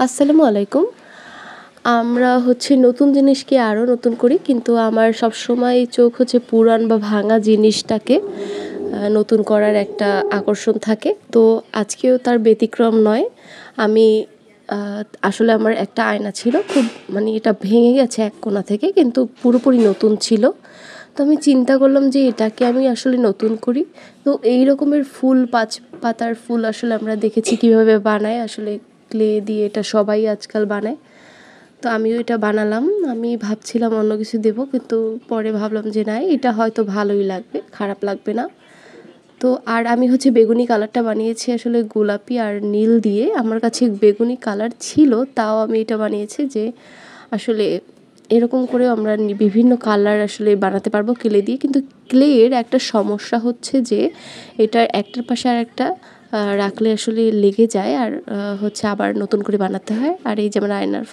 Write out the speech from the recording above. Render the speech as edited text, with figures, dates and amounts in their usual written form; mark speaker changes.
Speaker 1: আসসালামু আলাইকুম। আমরা নতুন জিনিসকে আরও নতুন করি, কিন্তু আমার সবসময় চোখ পুরান বা ভাঙা জিনিসটাকে নতুন করার একটা আকর্ষণ থাকে। তো আজকেও তার ব্যতিক্রম নয়। আমি আ আসলে আমার একটা আয়না ছিল, খুব এটা ভেঙে গেছে এক কোণা থেকে, কিন্তু পুরোপুরি নতুন ছিল। তো আমি চিন্তা করলাম যে এটাকে আমি আসলে নতুন করি। তো এই রকমের ফুল, ৫ পাতার ফুল আসলে আমরা দেখেছি কীভাবে বানায়, আসলে ক্লে দিয়ে এটা সবাই আজকাল বানায়। তো আমিও এটা বানালাম। আমি ভাবছিলাম অন্য কিছু দেবো, কিন্তু পরে ভাবলাম যে না, এটা হয়তো ভালোই লাগবে, খারাপ লাগবে না। তো আর আমি বেগুনি কালারটা বানিয়েছি আসলে গোলাপি আর নীল দিয়ে। আমার কাছে বেগুনি কালার ছিল, তাও আমি এটা বানিয়েছি যে আসলে এরকম করেও আমরা বিভিন্ন কালার আসলে বানাতে পারবো ক্লে দিয়ে। কিন্তু ক্লের একটা সমস্যা হচ্ছে যে এটার একটার পাশে আরেকটা রাখলে আসলে লেগে যায়, আর আবার নতুন করে বানাতে হয়। আর এই যেমন আয়নার